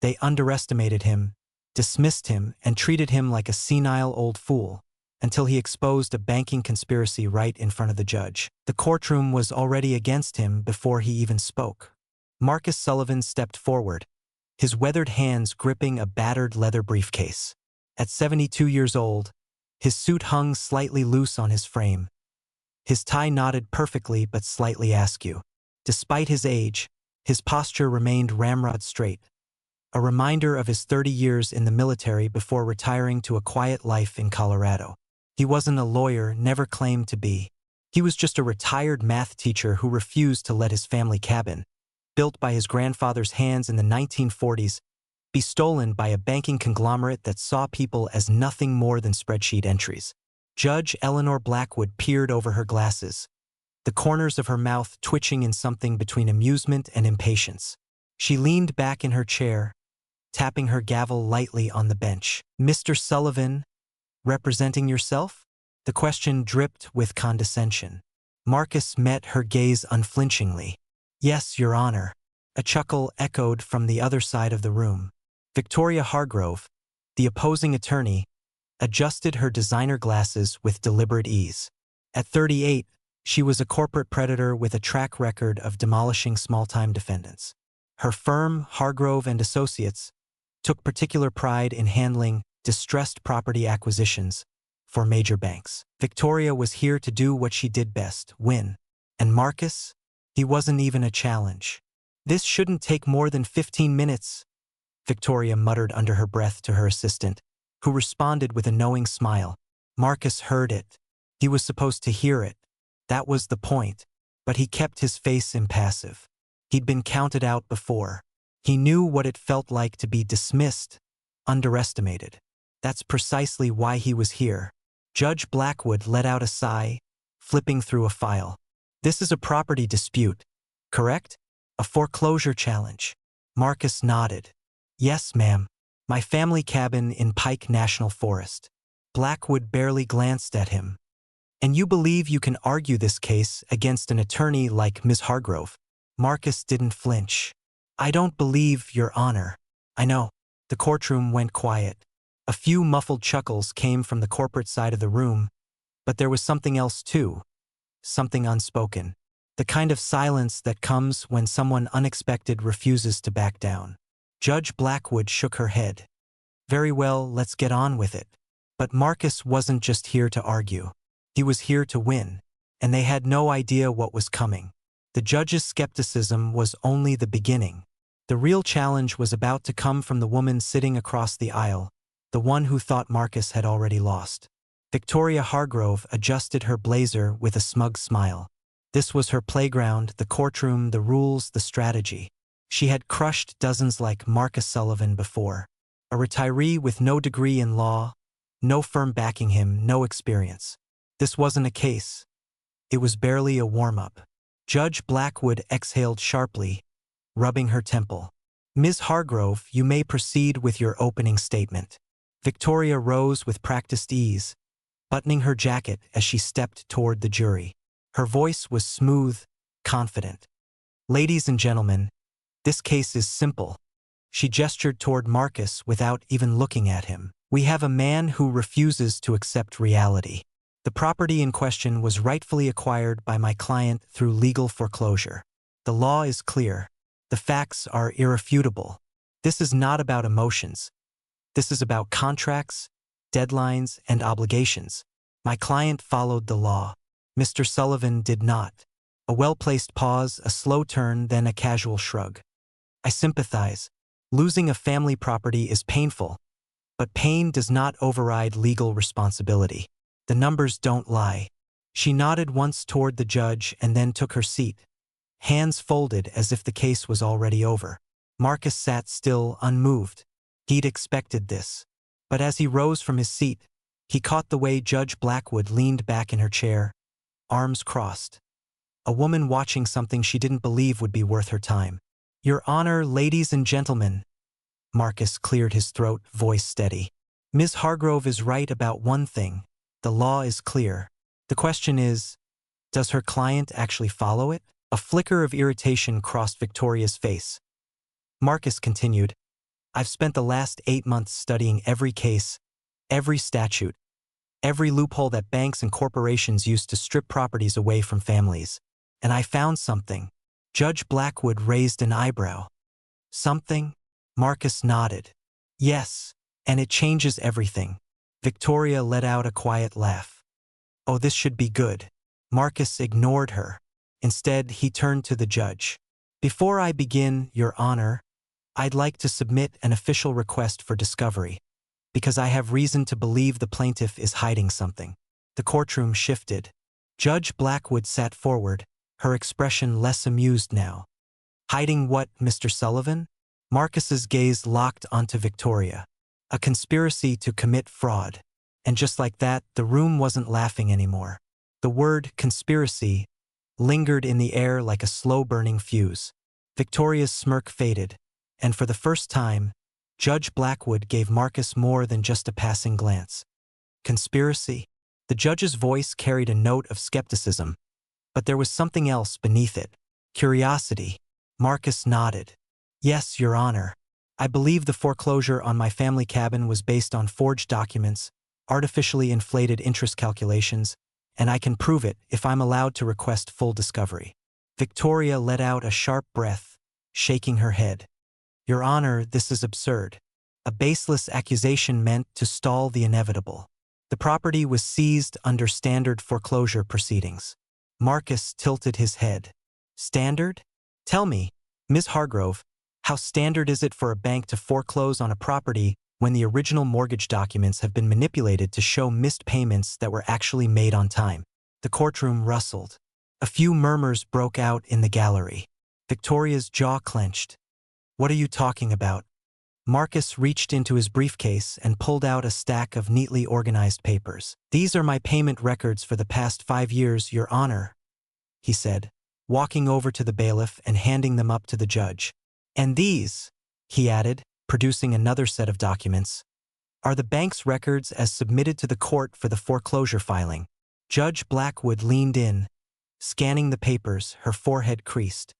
They underestimated him, dismissed him, and treated him like a senile old fool, until he exposed a banking conspiracy right in front of the judge. The courtroom was already against him before he even spoke. Marcus Sullivan stepped forward, his weathered hands gripping a battered leather briefcase. At 72 years old, his suit hung slightly loose on his frame. His tie knotted perfectly but slightly askew. Despite his age, his posture remained ramrod straight, a reminder of his 30 years in the military before retiring to a quiet life in Colorado. He wasn't a lawyer, never claimed to be. He was just a retired math teacher who refused to let his family cabin, built by his grandfather's hands in the 1940s, be stolen by a banking conglomerate that saw people as nothing more than spreadsheet entries. Judge Eleanor Blackwood peered over her glasses, the corners of her mouth twitching in something between amusement and impatience. She leaned back in her chair, tapping her gavel lightly on the bench. "Mr. Sullivan, representing yourself?" The question dripped with condescension. Marcus met her gaze unflinchingly. "Yes, Your Honor." A chuckle echoed from the other side of the room. Victoria Hargrove, the opposing attorney, adjusted her designer glasses with deliberate ease. At 38, she was a corporate predator with a track record of demolishing small-time defendants. Her firm, Hargrove and Associates, took particular pride in handling distressed property acquisitions for major banks. Victoria was here to do what she did best, win. And Marcus? He wasn't even a challenge. "This shouldn't take more than 15 minutes, Victoria muttered under her breath to her assistant, who responded with a knowing smile. Marcus heard it. He was supposed to hear it. That was the point. But he kept his face impassive. He'd been counted out before. He knew what it felt like to be dismissed, underestimated. That's precisely why he was here. Judge Blackwood let out a sigh, flipping through a file. "This is a property dispute, correct? A foreclosure challenge." Marcus nodded. "Yes, ma'am. My family cabin in Pike National Forest." Blackwood barely glanced at him. "And you believe you can argue this case against an attorney like Ms. Hargrove?" Marcus didn't flinch. "I don't believe, Your Honor." "I know." The courtroom went quiet. A few muffled chuckles came from the corporate side of the room, but there was something else too. Something unspoken. The kind of silence that comes when someone unexpected refuses to back down. Judge Blackwood shook her head. "Very well, let's get on with it." But Marcus wasn't just here to argue. He was here to win, and they had no idea what was coming. The judge's skepticism was only the beginning. The real challenge was about to come from the woman sitting across the aisle, the one who thought Marcus had already lost. Victoria Hargrove adjusted her blazer with a smug smile. This was her playground, the courtroom, the rules, the strategy. She had crushed dozens like Marcus Sullivan before. A retiree with no degree in law, no firm backing him, no experience. This wasn't a case. It was barely a warm-up. Judge Blackwood exhaled sharply, rubbing her temple. "Ms. Hargrove, you may proceed with your opening statement." Victoria rose with practiced ease, buttoning her jacket as she stepped toward the jury. Her voice was smooth, confident. "Ladies and gentlemen, this case is simple." She gestured toward Marcus without even looking at him. "We have a man who refuses to accept reality. The property in question was rightfully acquired by my client through legal foreclosure. The law is clear. The facts are irrefutable. This is not about emotions. This is about contracts, deadlines, and obligations. My client followed the law. Mr. Sullivan did not." A well-placed pause, a slow turn, then a casual shrug. "I sympathize. Losing a family property is painful, but pain does not override legal responsibility. The numbers don't lie." She nodded once toward the judge and then took her seat, hands folded as if the case was already over. Marcus sat still, unmoved. He'd expected this. But as he rose from his seat, he caught the way Judge Blackwood leaned back in her chair, arms crossed. A woman watching something she didn't believe would be worth her time. "Your Honor, ladies and gentlemen." Marcus cleared his throat, voice steady. "Ms. Hargrove is right about one thing. The law is clear. The question is, does her client actually follow it?" A flicker of irritation crossed Victoria's face. Marcus continued, I've spent the last 8 months studying every case, every statute, every loophole that banks and corporations use to strip properties away from families. And I found something. Judge Blackwood raised an eyebrow. Something? Marcus nodded. Yes, and it changes everything. Victoria let out a quiet laugh. Oh, this should be good. Marcus ignored her. Instead, he turned to the judge. Before I begin, Your Honor, I'd like to submit an official request for discovery, because I have reason to believe the plaintiff is hiding something. The courtroom shifted. Judge Blackwood sat forward, her expression less amused now. Hiding what, Mr. Sullivan? Marcus's gaze locked onto Victoria. A conspiracy to commit fraud. And just like that, the room wasn't laughing anymore. The word conspiracy lingered in the air like a slow-burning fuse. Victoria's smirk faded, and for the first time, Judge Blackwood gave Marcus more than just a passing glance. Conspiracy? The judge's voice carried a note of skepticism, but there was something else beneath it. Curiosity. Marcus nodded. Yes, Your Honor. I believe the foreclosure on my family cabin was based on forged documents, artificially inflated interest calculations, and I can prove it if I'm allowed to request full discovery. Victoria let out a sharp breath, shaking her head. Your Honor, this is absurd. A baseless accusation meant to stall the inevitable. The property was seized under standard foreclosure proceedings. Marcus tilted his head. Standard? Tell me, Ms. Hargrove, how standard is it for a bank to foreclose on a property when the original mortgage documents have been manipulated to show missed payments that were actually made on time? The courtroom rustled. A few murmurs broke out in the gallery. Victoria's jaw clenched. What are you talking about? Marcus reached into his briefcase and pulled out a stack of neatly organized papers. These are my payment records for the past 5 years, Your Honor, he said, walking over to the bailiff and handing them up to the judge. And these, he added, producing another set of documents, are the bank's records as submitted to the court for the foreclosure filing. Judge Blackwood leaned in, scanning the papers, her forehead creased.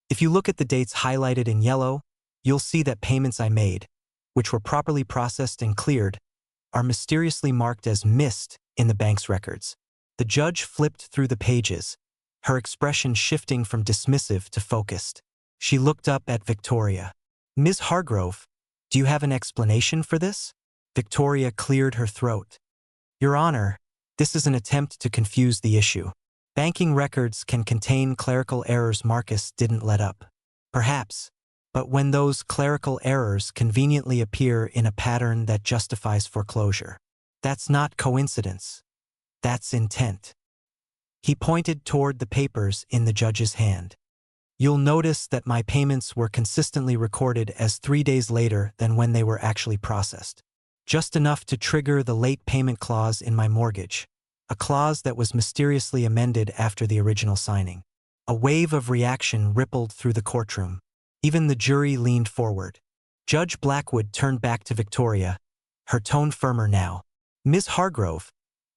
If you look at the dates highlighted in yellow, you'll see that payments I made, which were properly processed and cleared, are mysteriously marked as missed in the bank's records. The judge flipped through the pages, her expression shifting from dismissive to focused. She looked up at Victoria. Ms. Hargrove, do you have an explanation for this? Victoria cleared her throat. Your Honor, this is an attempt to confuse the issue. Banking records can contain clerical errors Marcus didn't let up. Perhaps. But when those clerical errors conveniently appear in a pattern that justifies foreclosure, that's not coincidence. That's intent. He pointed toward the papers in the judge's hand. You'll notice that my payments were consistently recorded as 3 days later than when they were actually processed. Just enough to trigger the late payment clause in my mortgage, a clause that was mysteriously amended after the original signing. A wave of reaction rippled through the courtroom. Even the jury leaned forward. Judge Blackwood turned back to Victoria, her tone firmer now. Ms. Hargrove,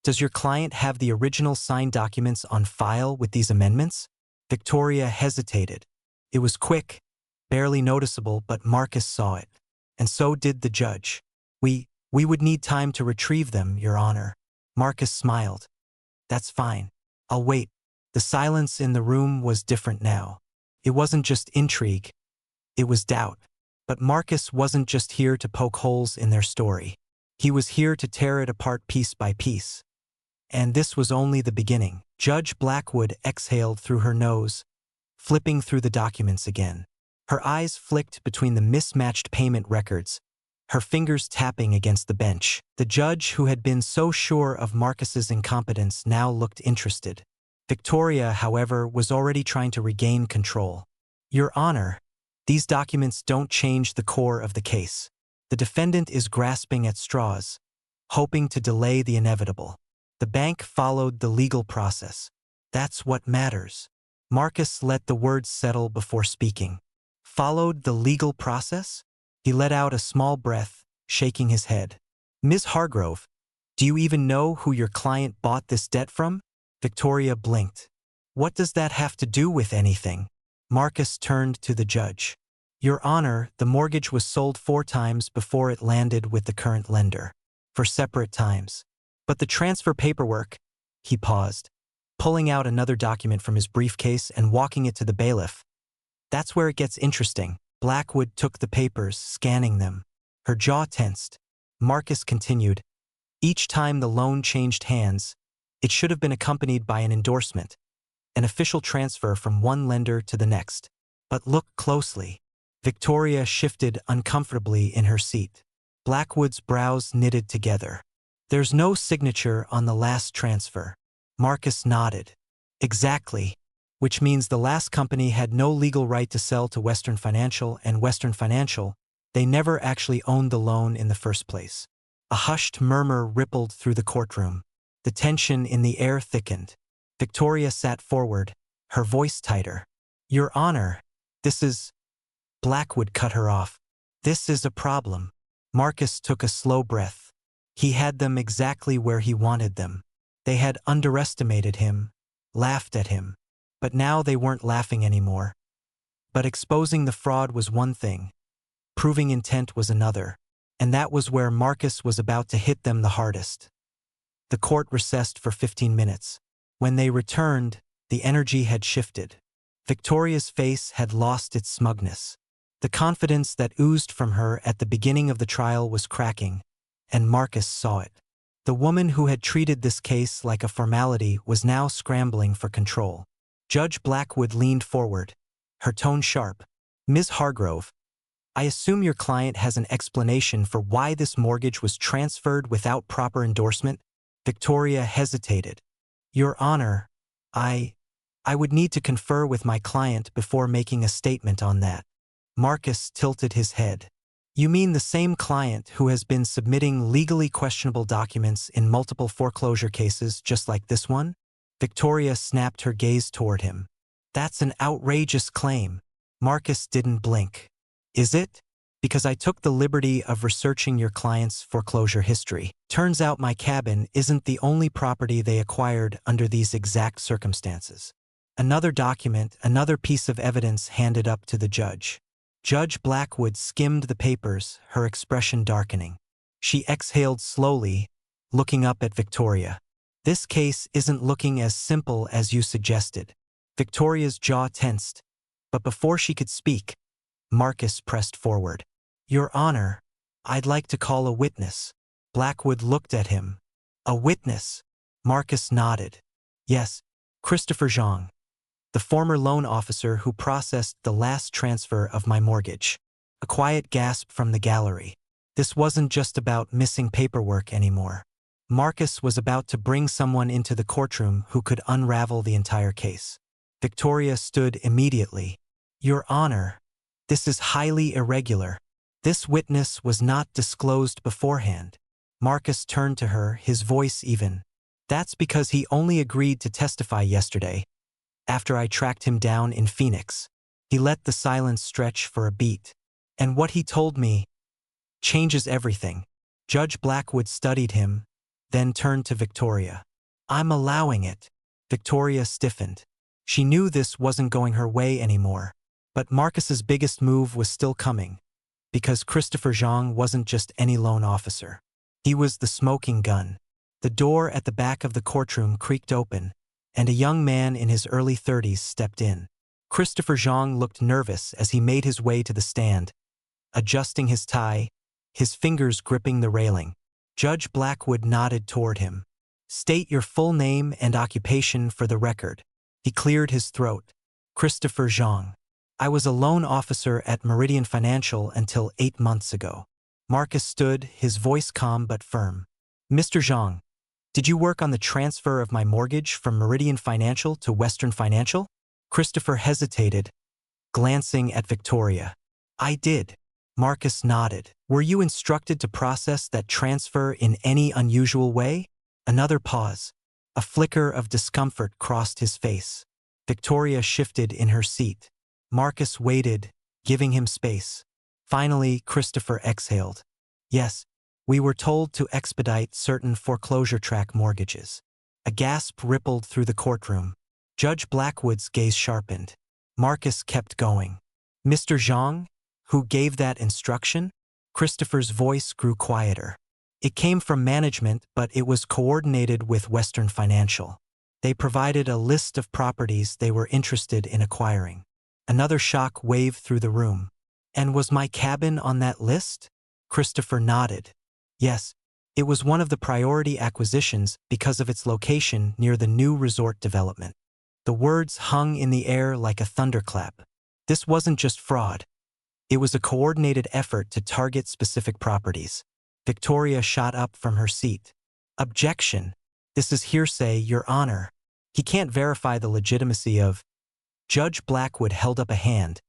does your client have the original signed documents on file with these amendments? Victoria hesitated. It was quick, barely noticeable, but Marcus saw it. And so did the judge. We would need time to retrieve them, Your Honor. Marcus smiled. That's fine. I'll wait. The silence in the room was different now. It wasn't just intrigue. It was doubt. But Marcus wasn't just here to poke holes in their story. He was here to tear it apart piece by piece. And this was only the beginning. Judge Blackwood exhaled through her nose, flipping through the documents again. Her eyes flicked between the mismatched payment records, her fingers tapping against the bench. The judge, who had been so sure of Marcus's incompetence, now looked interested. Victoria, however, was already trying to regain control. Your Honor, these documents don't change the core of the case. The defendant is grasping at straws, hoping to delay the inevitable. The bank followed the legal process. That's what matters. Marcus let the words settle before speaking. Followed the legal process? He let out a small breath, shaking his head. Ms. Hargrove, do you even know who your client bought this debt from? Victoria blinked. What does that have to do with anything? Marcus turned to the judge. Your Honor, the mortgage was sold 4 times before it landed with the current lender. For separate times. But the transfer paperwork, he paused, pulling out another document from his briefcase and walking it to the bailiff. That's where it gets interesting. Blackwood took the papers, scanning them. Her jaw tensed. Marcus continued. Each time the loan changed hands, it should have been accompanied by an endorsement, an official transfer from one lender to the next. But look closely. Victoria shifted uncomfortably in her seat. Blackwood's brows knitted together. There's no signature on the last transfer. Marcus nodded. Exactly. Which means the last company had no legal right to sell to Western Financial, and Western Financial, they never actually owned the loan in the first place. A hushed murmur rippled through the courtroom. The tension in the air thickened. Victoria sat forward, her voice tighter. Your Honor, this is... Blackwood cut her off. This is a problem. Marcus took a slow breath. He had them exactly where he wanted them. They had underestimated him, laughed at him. But now they weren't laughing anymore. But exposing the fraud was one thing. Proving intent was another. And that was where Marcus was about to hit them the hardest. The court recessed for 15 minutes. When they returned, the energy had shifted. Victoria's face had lost its smugness. The confidence that oozed from her at the beginning of the trial was cracking, and Marcus saw it. The woman who had treated this case like a formality was now scrambling for control. Judge Blackwood leaned forward, her tone sharp. Ms. Hargrove, I assume your client has an explanation for why this mortgage was transferred without proper endorsement? Victoria hesitated. Your Honor, I would need to confer with my client before making a statement on that. Marcus tilted his head. You mean the same client who has been submitting legally questionable documents in multiple foreclosure cases just like this one? Victoria snapped her gaze toward him. That's an outrageous claim. Marcus didn't blink. Is it? Because I took the liberty of researching your client's foreclosure history. Turns out my cabin isn't the only property they acquired under these exact circumstances. Another document, another piece of evidence handed up to the judge. Judge Blackwood skimmed the papers, her expression darkening. She exhaled slowly, looking up at Victoria. This case isn't looking as simple as you suggested. Victoria's jaw tensed, but before she could speak, Marcus pressed forward. Your Honor, I'd like to call a witness. Blackwood looked at him. A witness? Marcus nodded. Yes, Christopher Zhang, the former loan officer who processed the last transfer of my mortgage. A quiet gasp from the gallery. This wasn't just about missing paperwork anymore. Marcus was about to bring someone into the courtroom who could unravel the entire case. Victoria stood immediately. Your Honor, this is highly irregular. This witness was not disclosed beforehand. Marcus turned to her, his voice even. That's because he only agreed to testify yesterday, after I tracked him down in Phoenix. He let the silence stretch for a beat. And what he told me changes everything. Judge Blackwood studied him, then turned to Victoria. I'm allowing it. Victoria stiffened. She knew this wasn't going her way anymore. But Marcus's biggest move was still coming, because Christopher Zhang wasn't just any loan officer. He was the smoking gun. The door at the back of the courtroom creaked open, and a young man in his early 30s stepped in. Christopher Zhang looked nervous as he made his way to the stand, adjusting his tie, his fingers gripping the railing. Judge Blackwood nodded toward him. State your full name and occupation for the record. He cleared his throat. Christopher Zhang. I was a loan officer at Meridian Financial until 8 months ago. Marcus stood, his voice calm but firm. Mr. Zhang, did you work on the transfer of my mortgage from Meridian Financial to Western Financial? Christopher hesitated, glancing at Victoria. I did. Marcus nodded. Were you instructed to process that transfer in any unusual way? Another pause. A flicker of discomfort crossed his face. Victoria shifted in her seat. Marcus waited, giving him space. Finally, Christopher exhaled. Yes, we were told to expedite certain foreclosure track mortgages. A gasp rippled through the courtroom. Judge Blackwood's gaze sharpened. Marcus kept going. Mr. Zhang, Who gave that instruction? Christopher's voice grew quieter. It came from management, but it was coordinated with Western Financial. They provided a list of properties they were interested in acquiring. Another shock waved through the room. And was my cabin on that list? Christopher nodded. Yes, it was one of the priority acquisitions because of its location near the new resort development. The words hung in the air like a thunderclap. This wasn't just fraud. It was a coordinated effort to target specific properties. Victoria shot up from her seat. Objection. This is hearsay, Your Honor. He can't verify the legitimacy of... Judge Blackwood held up a hand,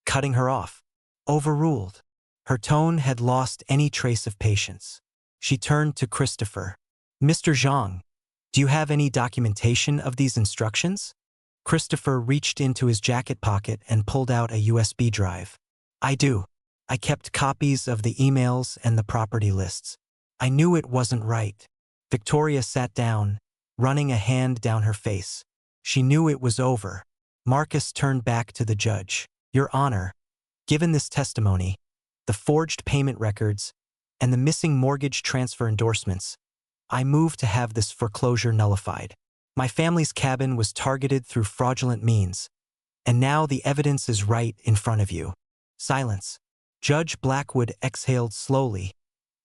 cutting her off. Overruled. Her tone had lost any trace of patience. She turned to Christopher. Mr. Zhang, do you have any documentation of these instructions? Christopher reached into his jacket pocket and pulled out a USB drive. I do. I kept copies of the emails and the property lists. I knew it wasn't right. Victoria sat down, running a hand down her face. She knew it was over. Marcus turned back to the judge. Your Honor, given this testimony, the forged payment records, and the missing mortgage transfer endorsements, I move to have this foreclosure nullified. My family's cabin was targeted through fraudulent means, and now the evidence is right in front of you. Silence. Judge Blackwood exhaled slowly,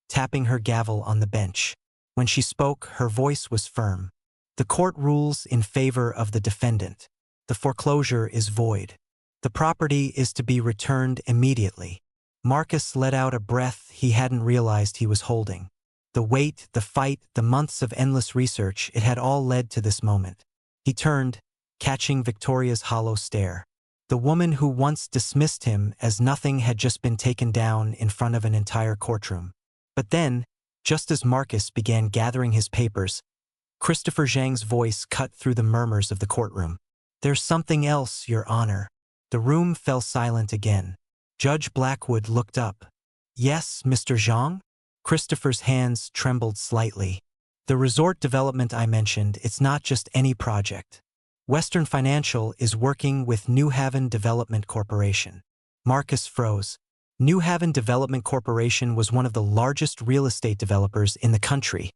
tapping her gavel on the bench. When she spoke, her voice was firm. The court rules in favor of the defendant. The foreclosure is void. The property is to be returned immediately. Marcus let out a breath he hadn't realized he was holding. The wait, the fight, the months of endless research, it had all led to this moment. He turned, catching Victoria's hollow stare. The woman who once dismissed him as nothing had just been taken down in front of an entire courtroom. But then, just as Marcus began gathering his papers, Christopher Zhang's voice cut through the murmurs of the courtroom. There's something else, Your Honor. The room fell silent again. Judge Blackwood looked up. Yes, Mr. Zhang? Christopher's hands trembled slightly. The resort development I mentioned, it's not just any project. Western Financial is working with New Haven Development Corporation. Marcus froze. New Haven Development Corporation was one of the largest real estate developers in the country,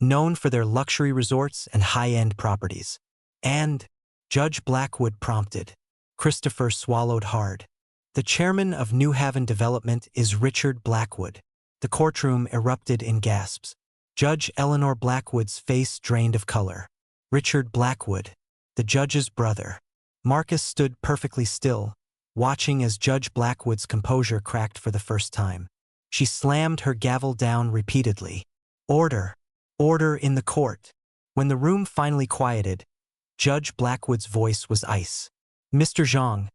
known for their luxury resorts and high-end properties. And, Judge Blackwood prompted. Christopher swallowed hard. The chairman of New Haven Development is Richard Blackwood. The courtroom erupted in gasps. Judge Eleanor Blackwood's face drained of color. Richard Blackwood, the judge's brother. Marcus stood perfectly still, watching as Judge Blackwood's composure cracked for the first time. She slammed her gavel down repeatedly. Order! Order in the court! When the room finally quieted, Judge Blackwood's voice was ice. Mr. Zhang,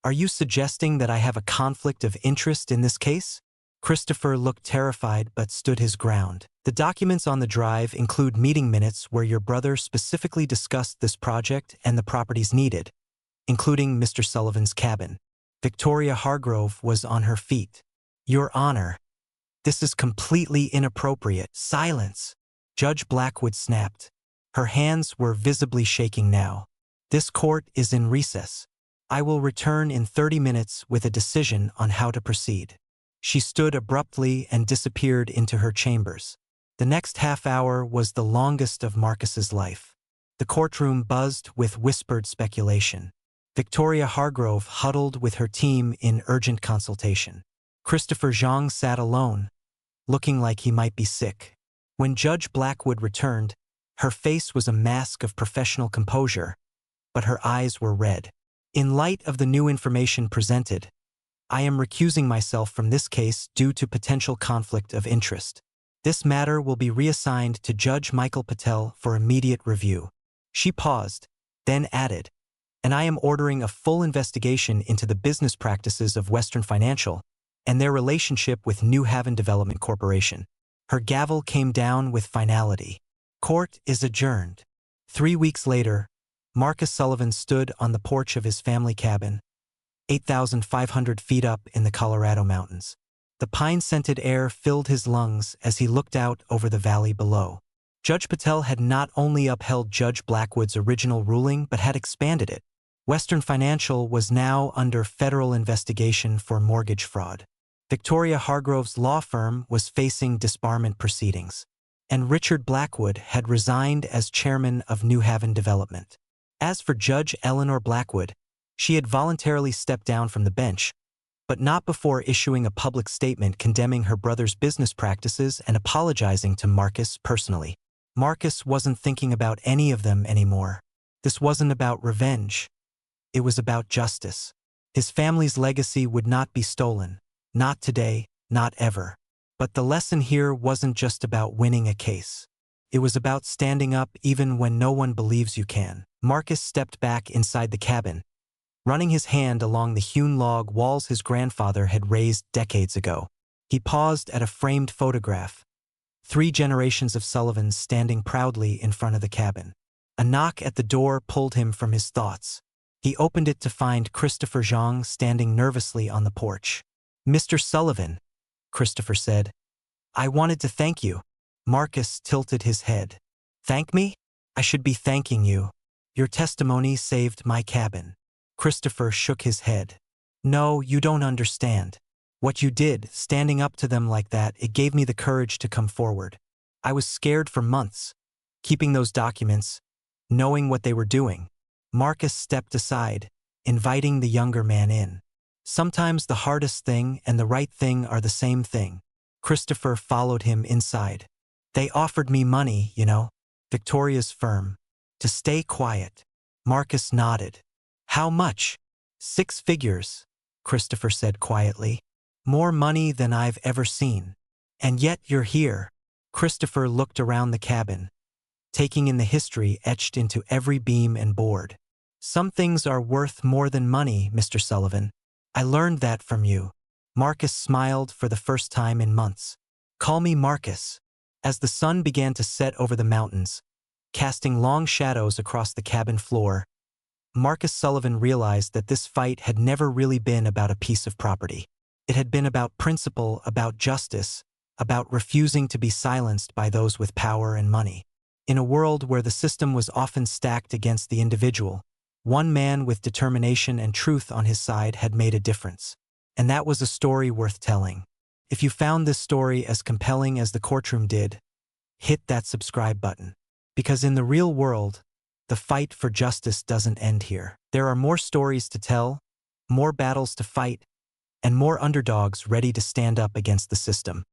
are you suggesting that I have a conflict of interest in this case? Christopher looked terrified but stood his ground. The documents on the drive include meeting minutes where your brother specifically discussed this project and the properties needed, including Mr. Sullivan's cabin. Victoria Hargrove was on her feet. Your Honor, this is completely inappropriate. Silence! Judge Blackwood snapped. Her hands were visibly shaking now. This court is in recess. I will return in 30 minutes with a decision on how to proceed. She stood abruptly and disappeared into her chambers. The next half hour was the longest of Marcus's life. The courtroom buzzed with whispered speculation. Victoria Hargrove huddled with her team in urgent consultation. Christopher Zhang sat alone, looking like he might be sick. When Judge Blackwood returned, her face was a mask of professional composure, but her eyes were red. In light of the new information presented, I am recusing myself from this case due to potential conflict of interest. This matter will be reassigned to Judge Michael Patel for immediate review. She paused, then added, and I am ordering a full investigation into the business practices of Western Financial and their relationship with New Haven Development Corporation. Her gavel came down with finality. Court is adjourned. 3 weeks later, Marcus Sullivan stood on the porch of his family cabin, 8,500 feet up in the Colorado mountains. The pine-scented air filled his lungs as he looked out over the valley below. Judge Patel had not only upheld Judge Blackwood's original ruling but had expanded it. Western Financial was now under federal investigation for mortgage fraud. Victoria Hargrove's law firm was facing disbarment proceedings, and Richard Blackwood had resigned as chairman of New Haven Development. As for Judge Eleanor Blackwood, she had voluntarily stepped down from the bench, but not before issuing a public statement condemning her brother's business practices and apologizing to Marcus personally. Marcus wasn't thinking about any of them anymore. This wasn't about revenge. It was about justice. His family's legacy would not be stolen. Not today, not ever. But the lesson here wasn't just about winning a case. It was about standing up even when no one believes you can. Marcus stepped back inside the cabin, running his hand along the hewn log walls his grandfather had raised decades ago. He paused at a framed photograph, 3 generations of Sullivans standing proudly in front of the cabin. A knock at the door pulled him from his thoughts. He opened it to find Christopher Zhang standing nervously on the porch. "Mr. Sullivan," Christopher said, "I wanted to thank you." Marcus tilted his head. "Thank me? I should be thanking you. Your testimony saved my cabin." Christopher shook his head. "No, you don't understand. What you did, standing up to them like that, it gave me the courage to come forward. I was scared for months, keeping those documents, knowing what they were doing." Marcus stepped aside, inviting the younger man in. "Sometimes the hardest thing and the right thing are the same thing." Christopher followed him inside. "They offered me money, you know, Victoria's firm, to stay quiet." Marcus nodded. "How much?" "6 figures," Christopher said quietly. "More money than I've ever seen. And yet you're here." Christopher looked around the cabin, taking in the history etched into every beam and board. "Some things are worth more than money, Mr. Sullivan. I learned that from you." Marcus smiled for the first time in months. "Call me Marcus." As the sun began to set over the mountains, casting long shadows across the cabin floor, Marcus Sullivan realized that this fight had never really been about a piece of property. It had been about principle, about justice, about refusing to be silenced by those with power and money. In a world where the system was often stacked against the individual, one man with determination and truth on his side had made a difference. And that was a story worth telling. If you found this story as compelling as the courtroom did, hit that subscribe button. Because in the real world, the fight for justice doesn't end here. There are more stories to tell, more battles to fight, and more underdogs ready to stand up against the system.